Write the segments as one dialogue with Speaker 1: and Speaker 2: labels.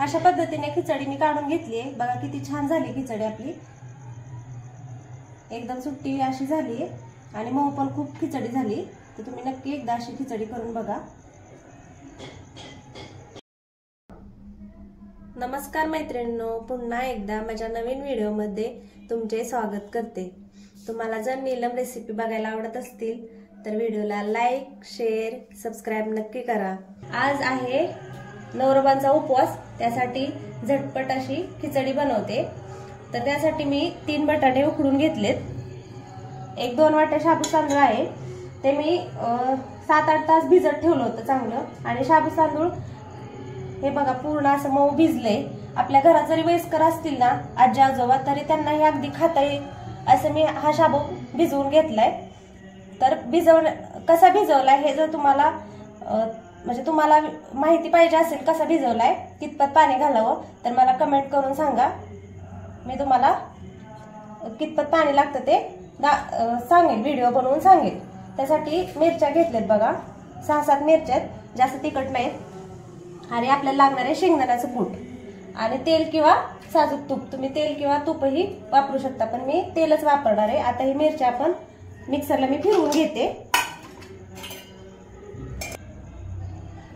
Speaker 1: अशा पद्धतीने खिचडी मी काढून घेतली आहे बघा, किती छान झाली खिचडी आपली, एकदम सुट्टी अशी झाली आणि मऊ पण खूप खिचडी झाली। तर तुम्ही नक्की एकदा अशी खिचडी करून बघा। नमस्कार मैत्रिणींनो, पुन्हा एकदा माझ्या नवीन व्हिडिओमध्ये तुमचे स्वागत करते। तुम्हाला जर नीलम रेसिपी बघायला आवडत असतील तर व्हिडिओला लाईक, शेअर, सबस्क्राइब नक्की करा। आज आहे नवरोबांचा उपवास, त्यासाठी झटपट अशी खिचडी बनवते। तर त्यासाठी मी 3 बटाटे उकडून घेतलेत, 1-2 वाट्या शाबू तांदूळ आहे, ते मी 7-8 तास भिजत ठेवलं होतं चांगलं। आणि शाबू तांदूळ हे बघा पूर्ण असं मऊ भिजले। आपल्या घरात जरी वयस्कर असतील ना आजी आजोबा, तरी त्यांना हे अगदी खाता येईल असं मी हा शाबू भिजवून घेतलाय। तर कसा भिजवलाय हे जर तुम्हाला म्हणजे तुम्हाला माहिती पाहिजे असेल कसा भिजवलाय, कितपत पाणी घालावं, तर मला कमेंट करून सांगा, मी तुम्हाला कितपत पाणी लागतं ते सांगेल, व्हिडिओ बनवून सांगेल। त्यासाठी मिरच्या घेतल्यात बघा, 6-7 मिरच्या आहेत, जास्त तिखट नाहीत। आणि आपल्याला लागणार आहे शेंगदाण्याचं कूट आणि तेल किंवा साजूक तूप, तुम्ही तेल किंवा तूपही वापरू शकता, पण मी तेलच वापरणार आहे। आता ही मिरच्या आपण मिक्सरला मी फिरवून घेते।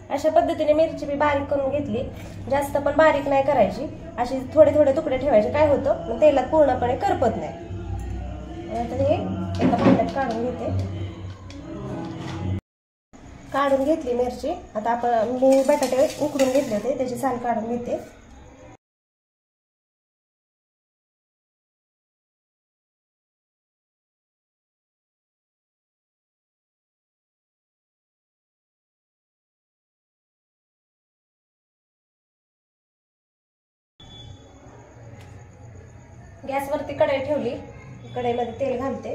Speaker 1: अशा पद्धतीने मिरची मी बारीक करून घेतली, जास्त पण बारीक नाही करायची, अशी थोडे थोडे तुकडे ठेवायचे, काय होतं मग तेलात पूर्णपणे करपत नाही। आता हे एका भांड्यात काढून घेते, काढून घेतली मिरची। आता आपण मी बटाटे उकडून घेतले होते, त्याची साल काढून घेते। गॅसवरती कढई ठेवली, कढईमध्ये तेल घालते।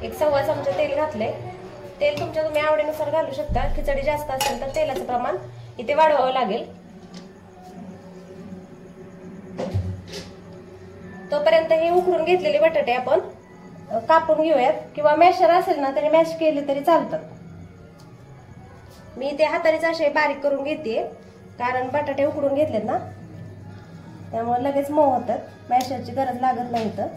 Speaker 1: एक 1.25 चमचा तेल घातले। तेल तुमच्या तुम्ही आवडीनुसार घालू शकता, खिचडी जास्त असेल तर तेलाचं प्रमाण इथे वाढवावं लागेल। तोपर्यंत हे उकडून घेतलेले बटाटे आपण कापून घेऊयात, किंवा मॅशर असेल ना तरी मॅश केले तरी चालतात। मी ते हातानेच असे बारीक करून घेते, कारण बटाटे उकडून घेतलेत ना त्यामुळे लगेच मऊ होतात, मॅशरची गरज लागत नाही तर।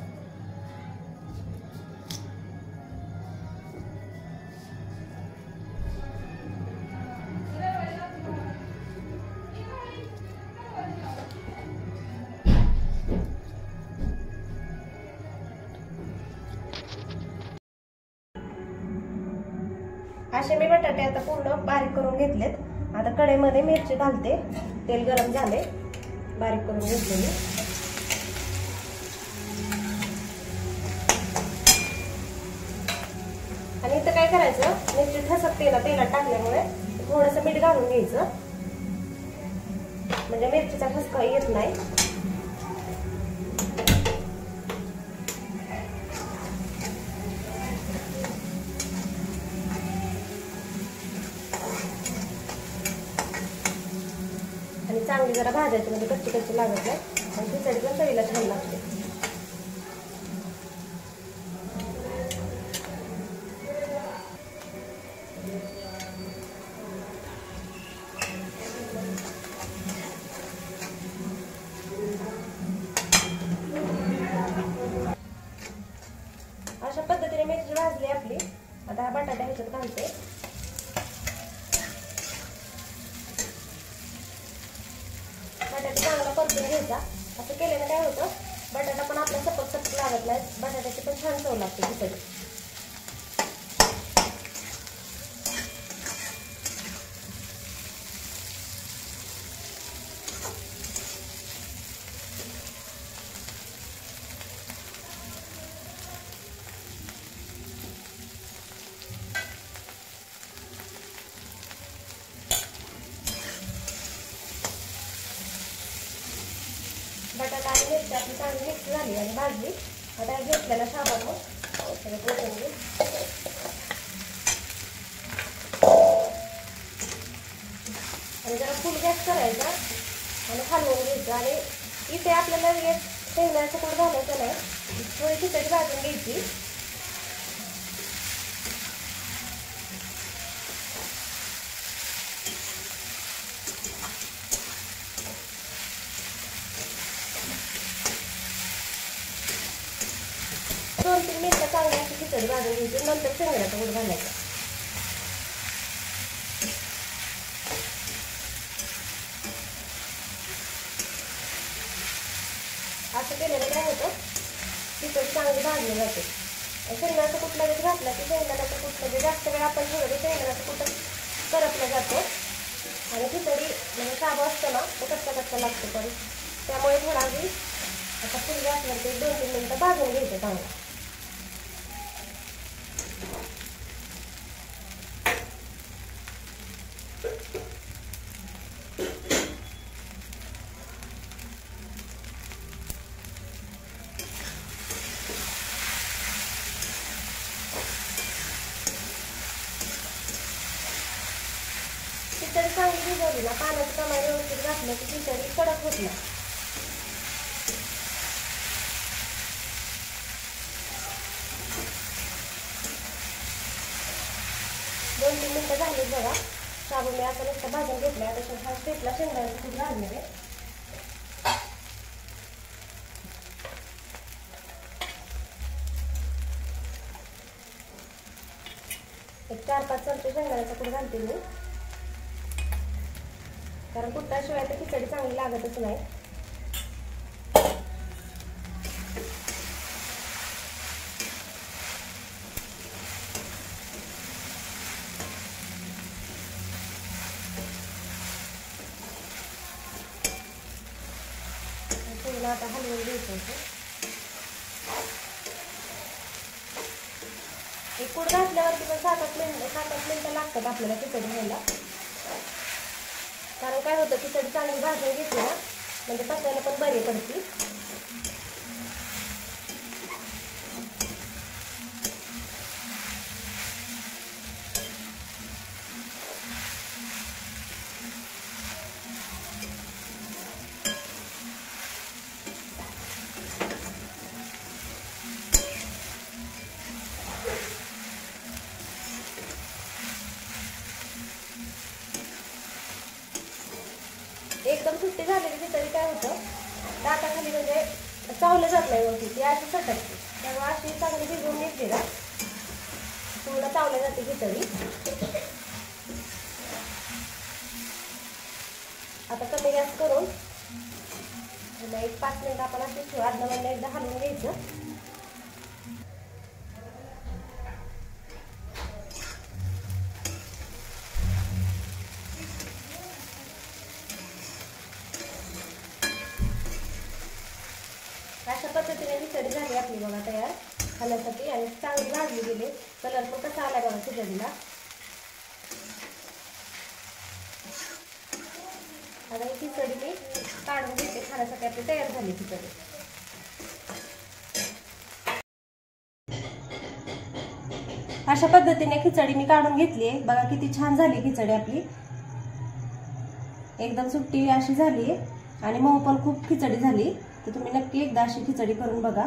Speaker 1: असे मी बटाटे आता पूर्ण बारीक करून घेतलेत। आता कढईमध्ये मिरची घालते, तेल गरम झाले, बारीक करून घेतलेली। आणि इथं काय करायचं, मिरची ठसकते ना तेलात टाकल्यामुळे थोडंसं मीठ घालून घ्यायचं, म्हणजे मिरचीचा ठसका येत नाही। आणि चांगली जरा भाजायची, म्हणजे कच्ची कच्ची लागत नाही, आणि खिचडी पण चवीला छान लागते। अशा पद्धतीने मिरची भाजली आपली। आता हा बटाटा ह्याच्यात घालते, बटाटा चांगला परतून घ्यायचा। असं केल्याने काय होतं, बटाटा पण आपला सपक सपक लागत नाही, बटाट्याची पण छान चव लागते खिचडी। बटाटा आणि मिरची आपली चांगली मिक्स झाली आणि भाजली। आता घेतलेला शाबू सगळं पोटून घेऊ, आणि जरा फुल गॅस करायचा आणि हलवून घ्यायचं। आणि इथे आपल्याला शेंगदाण्याचं कूट घालायचं नाही, थोडी खिचडी भाजून घ्यायची. दोन 3 मिनिटं चांगली अशी खिचडी भाजून घ्यायची, नंतर शेंगदाण्याचं कूट घालायचं. असं केलेलं काय होतं, खिचडी चांगली भाजली जाते. शेंगदाण्याचं कूट लगेच घातलं की शेंगदाण्याचं कूट म्हणजे जास्त वेळ आपण ठेवलं की शेंगदाण्याचं कूट करपलं जातो आणि खिचडी म्हणजे साबं असतं ना तो कच्चा लागतो. पण त्यामुळे थोडा आधी आता फुल गॅसवरती 2-3 मिनिटं भाजून घ्यायचं चांगलं. खिचडी चांगली भिजवली ना, पाण्याचं प्रमाण व्यवस्थित घातलं की खिचडी कडक होत नाही. दोन 3 मिनिटं झाली बघा. शाबू मी आता नुसतं भाजून घेतलाय. आता हा स्टेपला शेंगदाण्याचं कूट घालणार आहे. एक 4-5 चमचे शेंगदाण्याचं कूट घालते मी, कारण कुटाशिवाय तर खिचडी चांगली लागतच नाही. आता हलवून घ्यायचं होतं. एक कूट घातल्यावरती पण 7-8 मिनिटं लागतात आपल्याला खिचडी व्हायला. कारण काय होतं, खिचडी चांगली भाजून घेतली ना म्हणजे पचायला पण बरी पडते. एकदम सुट्टी झालेली खिचडी काय होतं, दाताखाली म्हणजे चावलं जात नाही होती, ती अशी सटकते. तेव्हा अशी चांगली भिजवून घेतली ना पूर्ण चावल्या जाते खिचडी. आता कमी गॅस करून एक 5 मिनिट आपण अशी ठेवू. अर्धा एकदा हलवून घ्यायचं. अशा पद्धतीने खिचडी झाली आपली बघा तयार खाण्यासाठी आणि चांगली भाजली गेली. कलर पण कसा आला बघा खिचडीला. आता ही खिचडी मी काढून घेते, खाण्यासाठी आपली तयार झाली खिचडी. अशा पद्धतीने खिचडी मी काढून घेतली आहे बघा. किती छान झाली खिचडी आपली, एकदम सुट्टी अशी झाली आणि मऊ पण खूप खिचडी झाली. तर तुम्ही नक्की एकदा अशी खिचडी करून बघा.